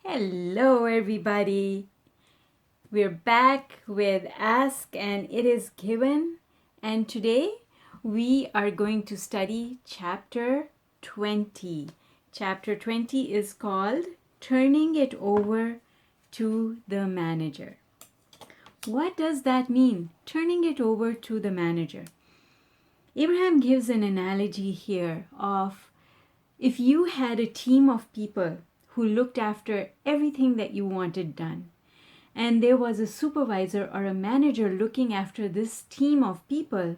Hello, everybody. We're back with Ask and It Is Given. And today we are going to study chapter 20. Chapter 20 is called Turning It Over to the Manager. What does that mean? Turning it over to the manager. Abraham gives an analogy here of if you had a team of people who looked after everything that you wanted done, and there was a supervisor or a manager looking after this team of people,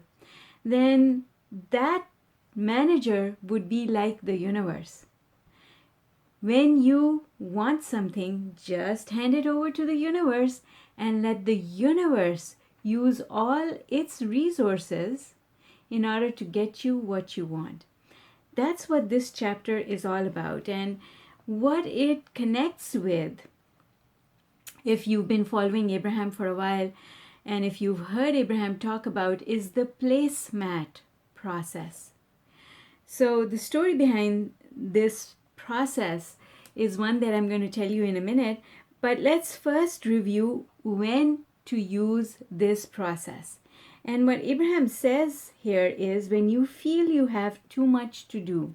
then that manager would be like the universe. When you want something, just hand it over to the universe and let the universe use all its resources in order to get you what you want. That's what this chapter is all about, and what it connects with. If you've been following Abraham for a while, and if you've heard Abraham talk about, is the placemat process. So the story behind this process is one that I'm going to tell you in a minute, but let's first review when to use this process. And what Abraham says here is when you feel you have too much to do,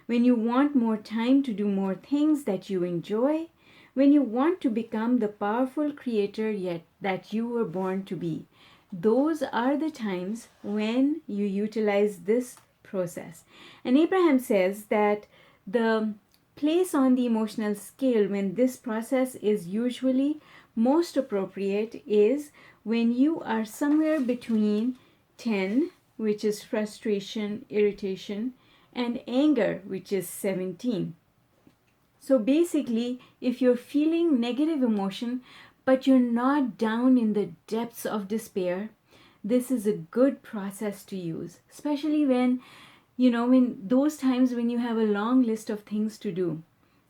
when you want more time to do more things that you enjoy, when you want to become the powerful creator yet that you were born to be, those are the times when you utilize this process. And Abraham says that the place on the emotional scale when this process is usually most appropriate is when you are somewhere between 10, which is frustration, irritation, and anger, which is 17. So basically, if you're feeling negative emotion, but you're not down in the depths of despair, this is a good process to use, especially when those times when you have a long list of things to do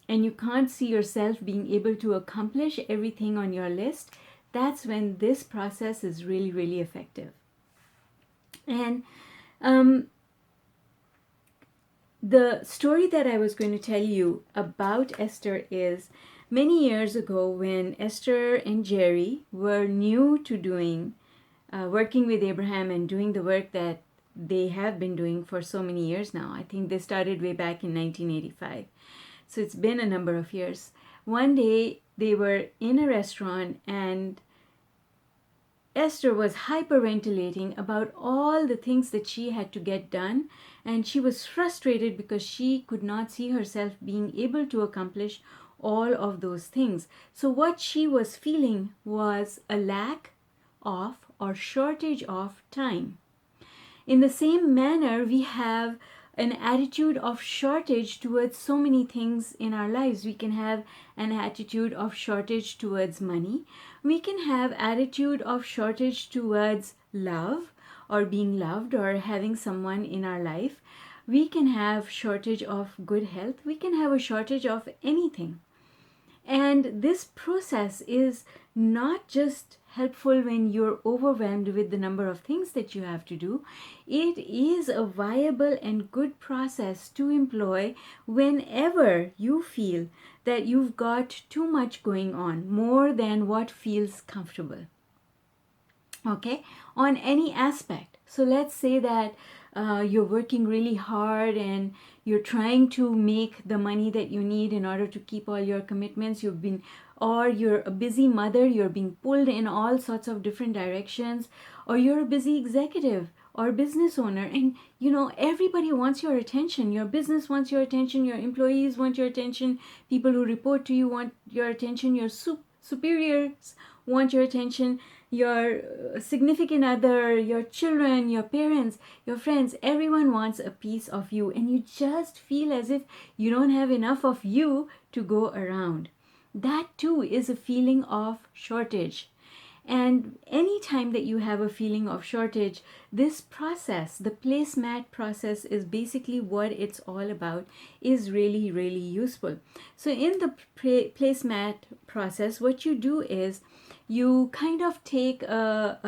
and you can't see yourself being able to accomplish everything on your list. That's when this process is really, really effective. And the story that I was going to tell you about Esther is many years ago when Esther and Jerry were new to doing, working with Abraham and doing the work that they have been doing for so many years now. I think they started way back in 1985. So it's been a number of years. One day they were in a restaurant and Esther was hyperventilating about all the things that she had to get done, and she was frustrated because she could not see herself being able to accomplish all of those things. So what she was feeling was a lack of or shortage of time. In the same manner, we have an attitude of shortage towards so many things in our lives. We can have an attitude of shortage towards money. We can have attitude of shortage towards love or being loved or having someone in our life. We can have shortage of good health. We can have a shortage of anything. And this process is not just helpful when you're overwhelmed with the number of things that you have to do. It is a viable and good process to employ whenever you feel that you've got too much going on, more than what feels comfortable. Okay, on any aspect. So let's say that you're working really hard and you're trying to make the money that you need in order to keep all your commitments. Or you're a busy mother, you're being pulled in all sorts of different directions, or you're a busy executive or business owner, and everybody wants your attention. Your business wants your attention, your employees want your attention, people who report to you want your attention, your superiors want your attention, your significant other, your children, your parents, your friends, everyone wants a piece of you, and you just feel as if you don't have enough of you to go around. That too is a feeling of shortage. And anytime that you have a feeling of shortage, this process, the placemat process, is basically what it's all about, is really, really useful. So in the placemat process, what you do is you kind of take a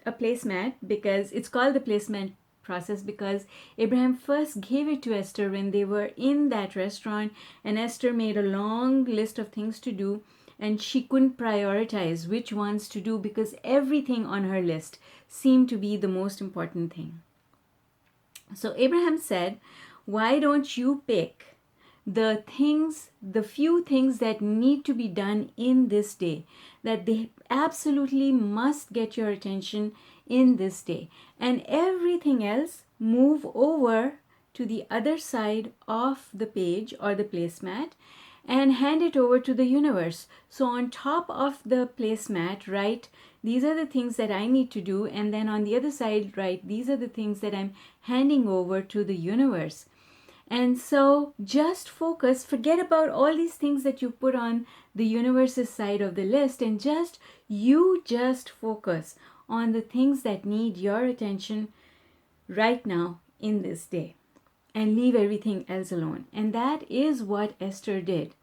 placemat, because it's called the placemat process because Abraham first gave it to Esther when they were in that restaurant, and Esther made a long list of things to do, and she couldn't prioritize which ones to do because everything on her list seemed to be the most important thing. So Abraham said, why don't you pick the few things that need to be done in this day, that they absolutely must get your attention in this day, and everything else move over to the other side of the page or the placemat and hand it over to the universe. So on top of the placemat, write, these are the things that I need to do, and then on the other side, write, these are the things that I'm handing over to the universe. And so just focus, forget about all these things that you put on the universe's side of the list, and just focus on the things that need your attention right now in this day, and leave everything else alone. And that is what Esther did.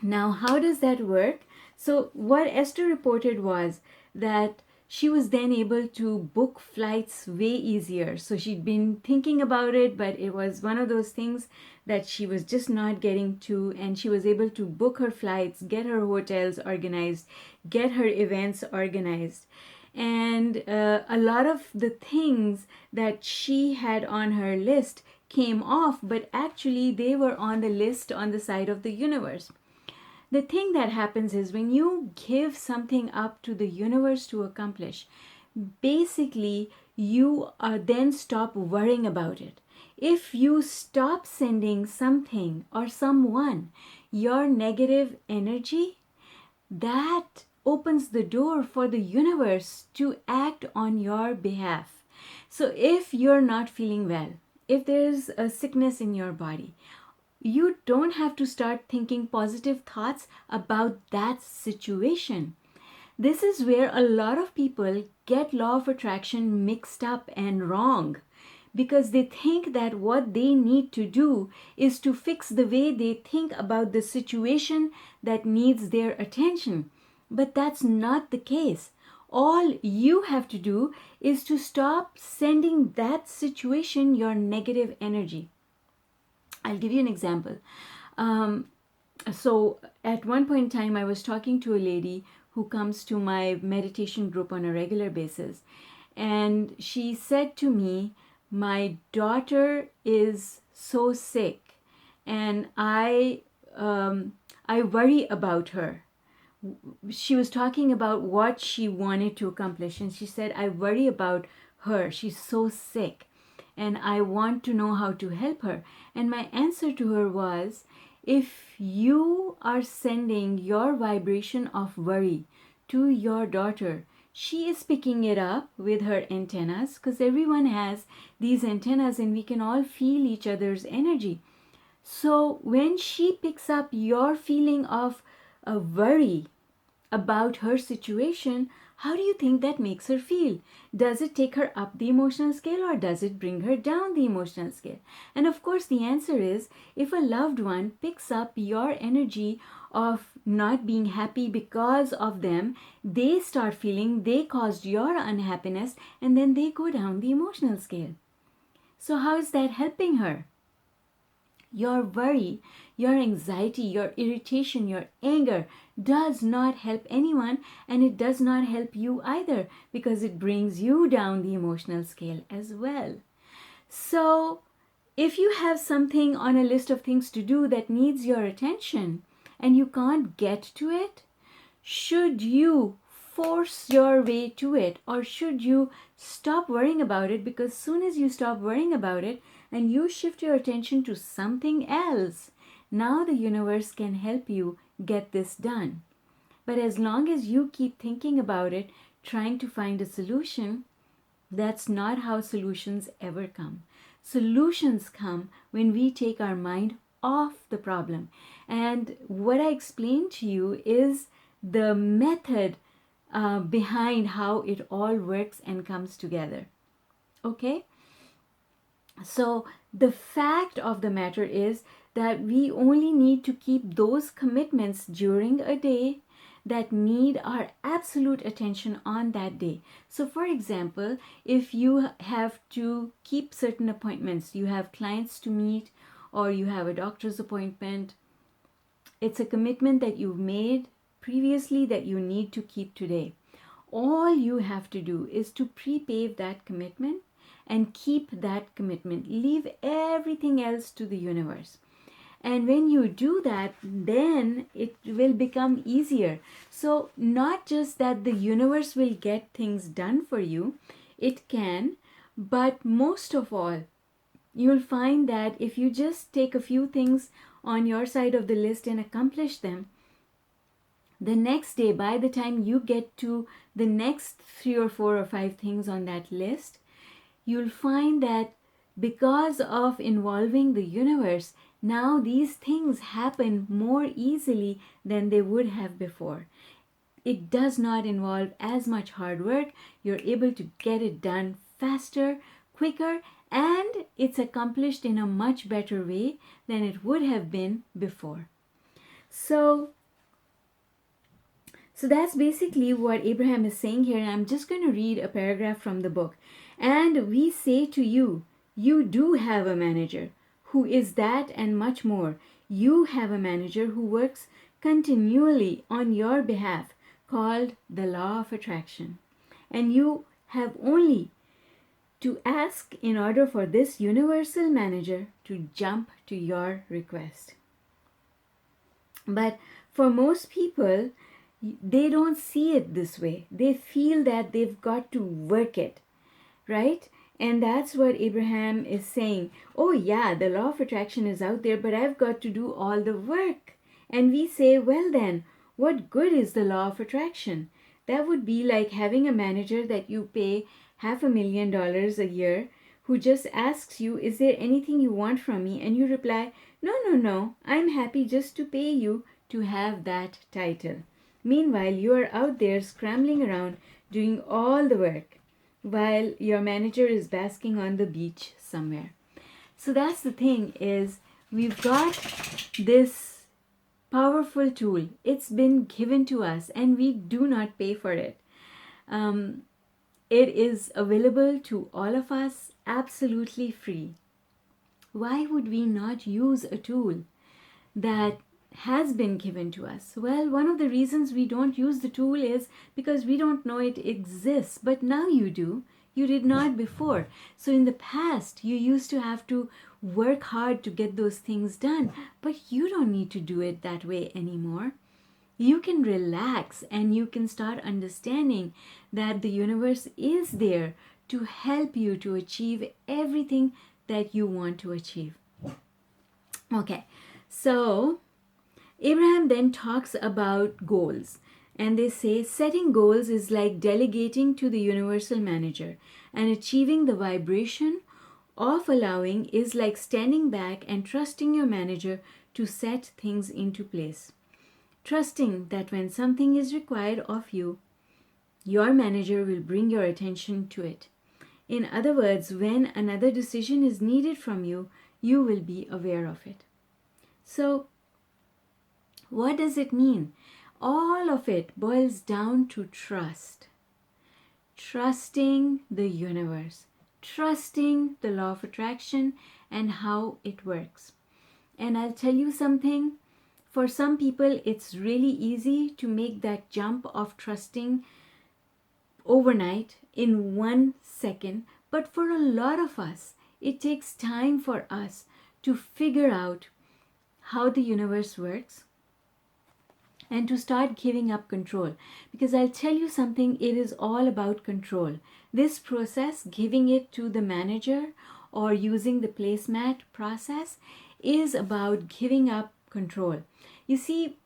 Now, how does that work? So what Esther reported was that she was then able to book flights way easier. So she'd been thinking about it, but it was one of those things that she was just not getting to, and she was able to book her flights, get her hotels organized, get her events organized. And a lot of the things that she had on her list came off, but actually they were on the list on the side of the universe. The thing that happens is when you give something up to the universe to accomplish, basically you then stop worrying about it. If you stop sending something or someone your negative energy, that opens the door for the universe to act on your behalf. So if you're not feeling well, if there's a sickness in your body, you don't have to start thinking positive thoughts about that situation. This is where a lot of people get law of attraction mixed up and wrong, because they think that what they need to do is to fix the way they think about the situation that needs their attention. But that's not the case. All you have to do is to stop sending that situation your negative energy. I'll give you an example. So at one point in time, I was talking to a lady who comes to my meditation group on a regular basis. And she said to me, my daughter is so sick and I worry about her. She was talking about what she wanted to accomplish, and she said, I worry about her. She's so sick and I want to know how to help her. And my answer to her was, if you are sending your vibration of worry to your daughter, she is picking it up with her antennas, because everyone has these antennas and we can all feel each other's energy. So when she picks up your feeling of worry about her situation, how do you think that makes her feel? Does it take her up the emotional scale, or does it bring her down the emotional scale? And of course, the answer is, if a loved one picks up your energy of not being happy because of them, they start feeling they caused your unhappiness, and then they go down the emotional scale. So how is that helping her? Your worry, your anxiety, your irritation, your anger does not help anyone, and it does not help you either, because it brings you down the emotional scale as well. So if you have something on a list of things to do that needs your attention and you can't get to it, should you force your way to it, or should you stop worrying about it? Because soon as you stop worrying about it and you shift your attention to something else, now the universe can help you get this done. But as long as you keep thinking about it, trying to find a solution, that's not how solutions ever come. Solutions come when we take our mind off the problem. And what I explained to you is the method behind how it all works and comes together. Okay? So the fact of the matter is that we only need to keep those commitments during a day that need our absolute attention on that day. So for example, if you have to keep certain appointments, you have clients to meet, or you have a doctor's appointment, it's a commitment that you've made previously that you need to keep today. All you have to do is to pre-pave that commitment and keep that commitment. Leave everything else to the universe. And when you do that, then it will become easier. So not just that the universe will get things done for you, it can, but most of all, you'll find that if you just take a few things on your side of the list and accomplish them, the next day, by the time you get to the next 3 or 4 or 5 things on that list, you'll find that because of involving the universe, now these things happen more easily than they would have before. It does not involve as much hard work. You're able to get it done faster, quicker, and it's accomplished in a much better way than it would have been before. So that's basically what Abraham is saying here. And I'm just going to read a paragraph from the book. And we say to you, you do have a manager who is that and much more. You have a manager who works continually on your behalf, called the law of attraction. And you have only to ask in order for this universal manager to jump to your request. But for most people, they don't see it this way. They feel that they've got to work it, right? And that's what Abraham is saying. Oh yeah, the law of attraction is out there, but I've got to do all the work. And we say, well then, what good is the law of attraction? That would be like having a manager that you pay $500,000 a year who just asks you, is there anything you want from me? And you reply, no, I'm happy just to pay you to have that title. Meanwhile, you are out there scrambling around doing all the work while your manager is basking on the beach somewhere. So that's the thing, is we've got this powerful tool. It's been given to us and we do not pay for it. It is available to all of us absolutely free. Why would we not use a tool that has been given to us? Well, one of the reasons we don't use the tool is because we don't know it exists. But now you do. You did not before. So in the past, you used to have to work hard to get those things done. But you don't need to do it that way anymore. You can relax and you can start understanding that the universe is there to help you to achieve everything that you want to achieve. Okay, so Abraham then talks about goals, and they say setting goals is like delegating to the universal manager, and achieving the vibration of allowing is like standing back and trusting your manager to set things into place. Trusting that when something is required of you, your manager will bring your attention to it. In other words, when another decision is needed from you, you will be aware of it. So, what does it mean? All of it boils down to trust. Trusting the universe. Trusting the law of attraction and how it works. And I'll tell you something. For some people, it's really easy to make that jump of trusting overnight in 1 second. But for a lot of us, it takes time for us to figure out how the universe works and to start giving up control. Because I'll tell you something, it is all about control. This process, giving it to the manager or using the placemat process, is about giving up control. You see,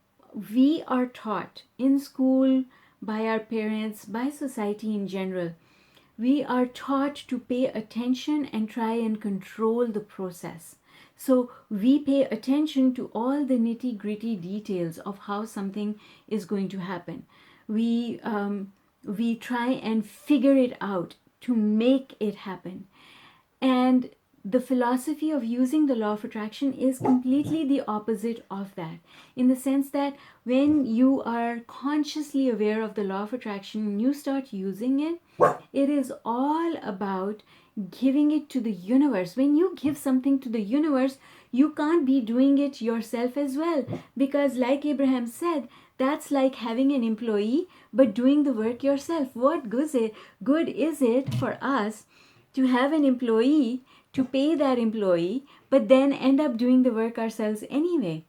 we are taught in school, by our parents, by society in general, we are taught to pay attention and try and control the process. So we pay attention to all the nitty-gritty details of how something is going to happen. We try and figure it out to make it happen. And the philosophy of using the law of attraction is completely the opposite of that, in the sense that when you are consciously aware of the law of attraction and you start using it, it is all about giving it to the universe. When you give something to the universe, you can't be doing it yourself as well, because like Abraham said, that's like having an employee but doing the work yourself. What good is it for us to have an employee, to pay that employee, but then end up doing the work ourselves anyway?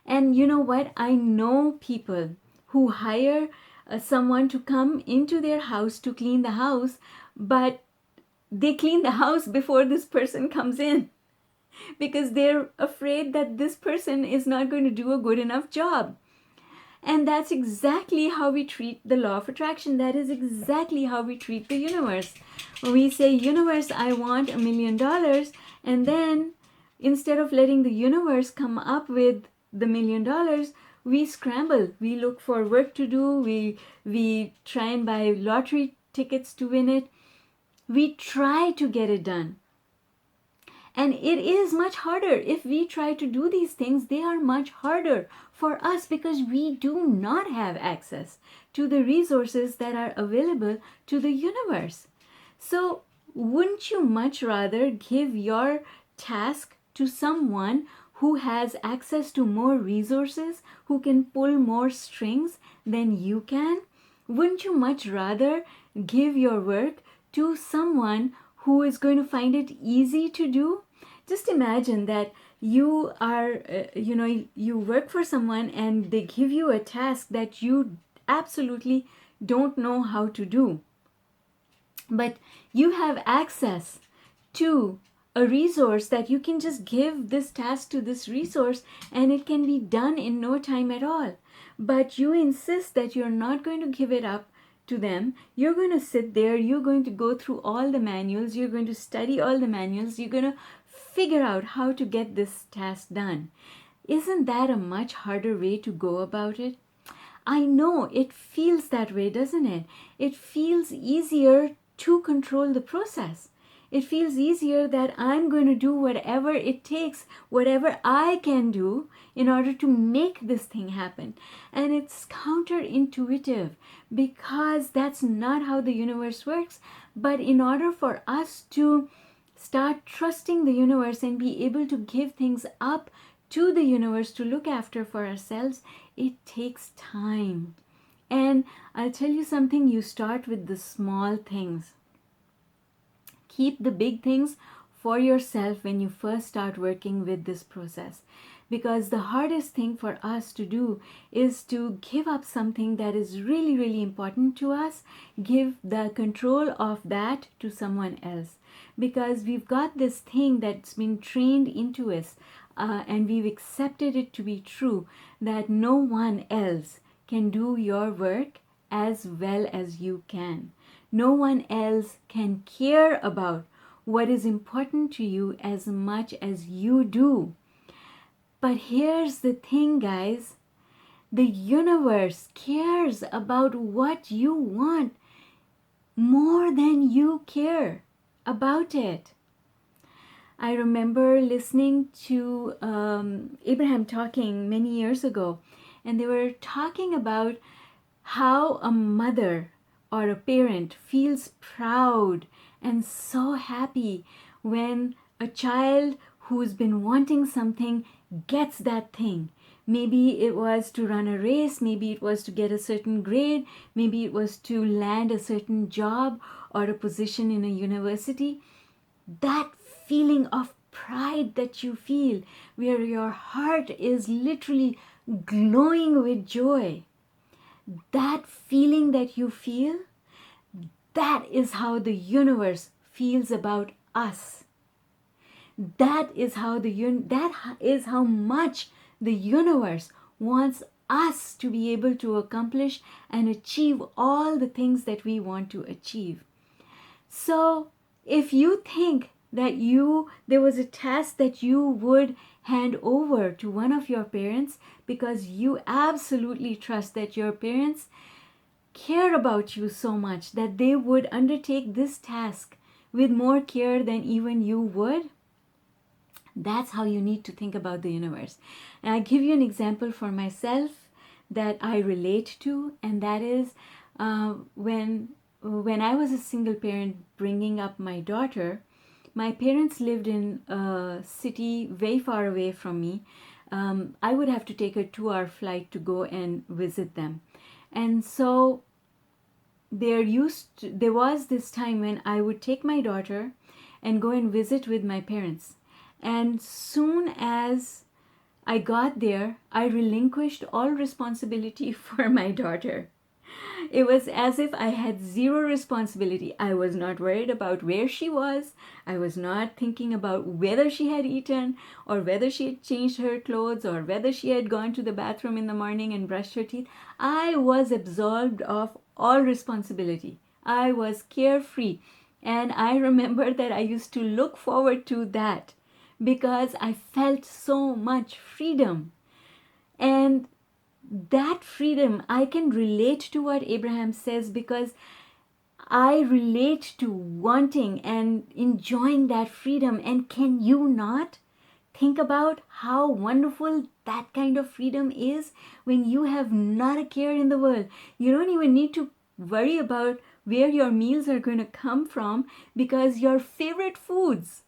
And you know what? I know people who hire someone to come into their house to clean the house, but they clean the house before this person comes in because they're afraid that this person is not going to do a good enough job. And that's exactly how we treat the law of attraction. That is exactly how we treat the universe. When we say, universe, I want $1 million, and then instead of letting the universe come up with the $1 million, we scramble. We look for work to do. We try and buy lottery tickets to win it. We try to get it done. And it is much harder. If we try to do these things, they are much harder for us because we do not have access to the resources that are available to the universe. So wouldn't you much rather give your task to someone who has access to more resources, who can pull more strings than you can? Wouldn't you much rather give your work to someone who is going to find it easy to do? Just imagine that you are, you work for someone and they give you a task that you absolutely don't know how to do. But you have access to a resource that you can just give this task to this resource and it can be done in no time at all. But you insist that you're not going to give it up to them. You're going to sit there, you're going to go through all the manuals, you're going to study all the manuals, you're going to figure out how to get this task done. Isn't that a much harder way to go about it? I know it feels that way, doesn't it? It feels easier to control the process. It feels easier that I'm going to do whatever it takes, whatever I can do in order to make this thing happen. And it's counterintuitive because that's not how the universe works. But in order for us to start trusting the universe and be able to give things up to the universe to look after for ourselves, it takes time. And I'll tell you something, you start with the small things. Keep the big things for yourself when you first start working with this process. Because the hardest thing for us to do is to give up something that is really, really important to us, give the control of that to someone else. Because we've got this thing that's been trained into us and we've accepted it to be true, that no one else can do your work as well as you can. No one else can care about what is important to you as much as you do. But here's the thing, guys. The universe cares about what you want more than you care about it. I remember listening to Abraham talking many years ago, and they were talking about how a mother or a parent feels proud and so happy when a child who's been wanting something gets that thing. Maybe it was to run a race, maybe it was to get a certain grade, maybe it was to land a certain job or a position in a university. That feeling of pride that you feel, where your heart is literally glowing with joy, that feeling that you feel, that is how the universe feels about us. That is how much the universe wants us to be able to accomplish and achieve all the things that we want to achieve. So if you think that there was a task that you would hand over to one of your parents because you absolutely trust that your parents care about you so much that they would undertake this task with more care than even you would, That's how you need to think about the universe. And I give you an example for myself that I relate to, and that is when I was a single parent bringing up my daughter. My parents lived in a city very far away from me. I would have to take a 2-hour flight to go and visit them. And so there was this time when I would take my daughter and go and visit with my parents. And soon as I got there, I relinquished all responsibility for my daughter. It was as if I had zero responsibility. I was not worried about where she was. I was not thinking about whether she had eaten or whether she had changed her clothes or whether she had gone to the bathroom in the morning and brushed her teeth. I was absolved of all responsibility. I was carefree. And I remember that I used to look forward to that because I felt so much freedom. And that freedom, I can relate to what Abraham says because I relate to wanting and enjoying that freedom. And can you not think about how wonderful that kind of freedom is when you have not a care in the world? You don't even need to worry about where your meals are going to come from because your favorite foods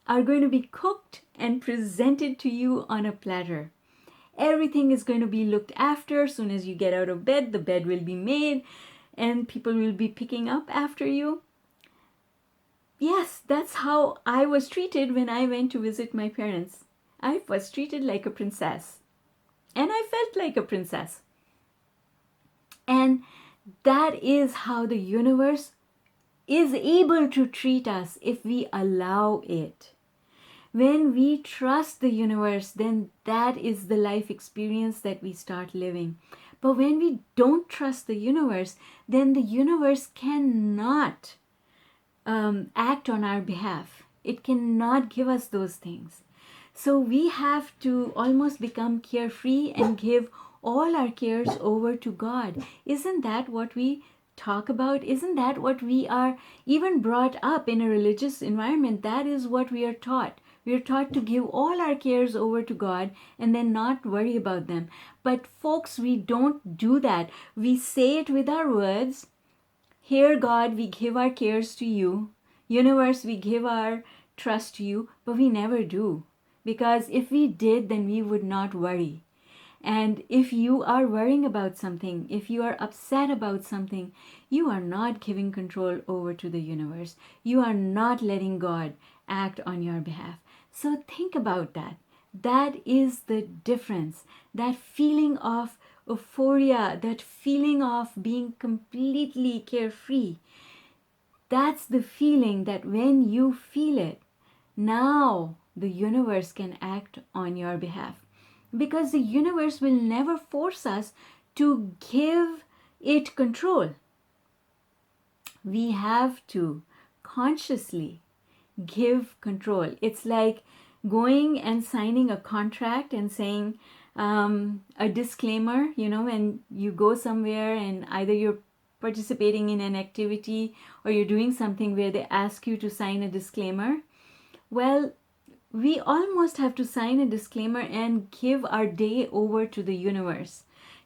are going to be cooked and presented to you on a platter. Everything is going to be looked after. As soon as you get out of bed, the bed will be made and people will be picking up after you. Yes, that's how I was treated when I went to visit my parents. I was treated like a princess. And I felt like a princess. And that is how the universe is able to treat us if we allow it. When we trust the universe, then that is the life experience that we start living. But when we don't trust the universe, then the universe cannot act on our behalf. It cannot give us those things. So we have to almost become carefree and give all our cares over to God. Isn't that what we talk about? Isn't that what we are even brought up in a religious environment? That is what we are taught. We are taught to give all our cares over to God and then not worry about them. But folks, we don't do that. We say it with our words. Here, God, we give our cares to you. Universe, we give our trust to you, but we never do. Because if we did, then we would not worry. And if you are worrying about something, if you are upset about something, you are not giving control over to the universe. You are not letting God act on your behalf. So think about that. That is the difference. That feeling of euphoria, that feeling of being completely carefree. That's the feeling that when you feel it, now the universe can act on your behalf. Because the universe will never force us to give it control. We have to consciously give control. It's like going and signing a contract and saying a disclaimer, when you go somewhere and either you're participating in an activity or you're doing something where they ask you to sign a disclaimer. Well, we almost have to sign a disclaimer and give our day over to the universe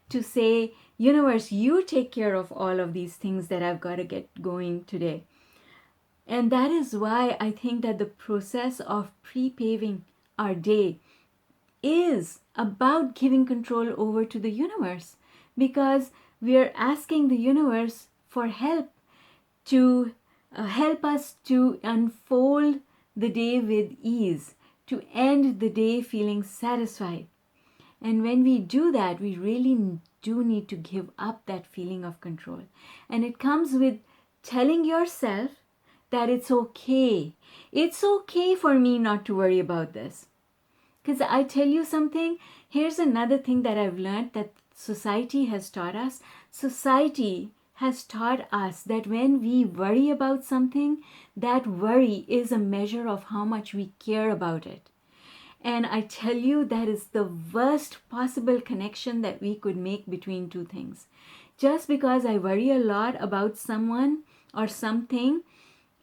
to say, universe, you take care of all of these things that I've got to get going today. And that is why I think that the process of pre-paving our day is about giving control over to the universe, because we are asking the universe for help to help us to unfold the day with ease, to end the day feeling satisfied. And when we do that, we really do need to give up that feeling of control. And it comes with telling yourself that it's okay. It's okay for me not to worry about this. Because I tell you something, here's another thing that I've learned that society has taught us. Society has taught us that when we worry about something, that worry is a measure of how much we care about it. And I tell you, that is the worst possible connection that we could make between two things. Just because I worry a lot about someone or something,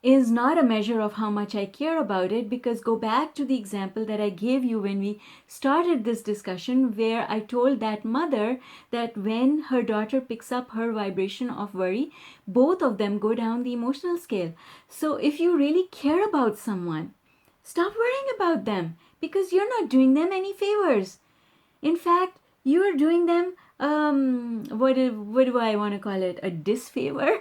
is not a measure of how much I care about it, because go back to the example that I gave you when we started this discussion, where I told that mother that when her daughter picks up her vibration of worry, both of them go down the emotional scale. So if you really care about someone, stop worrying about them, because you're not doing them any favors. In fact, you are doing them, what do I want to call it? A disfavor?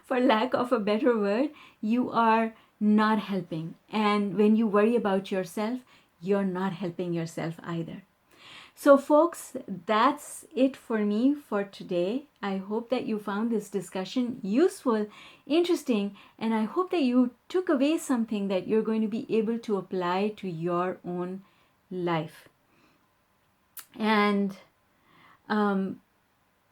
For lack of a better word, you are not helping. And when you worry about yourself, you're not helping yourself either. So, folks, that's it for me for today. I hope that you found this discussion useful, interesting, and I hope that you took away something that you're going to be able to apply to your own life. And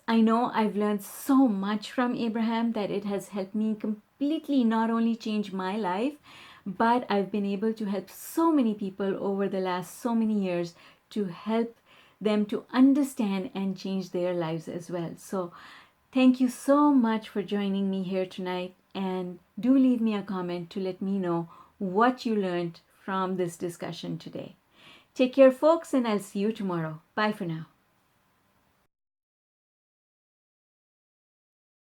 I know I've learned so much from Abraham that it has helped me completely not only change my life, but I've been able to help so many people over the last so many years to help them to understand and change their lives as well. So thank you so much for joining me here tonight, and do leave me a comment to let me know what you learned from this discussion today. Take care, folks, and I'll see you tomorrow. Bye for now.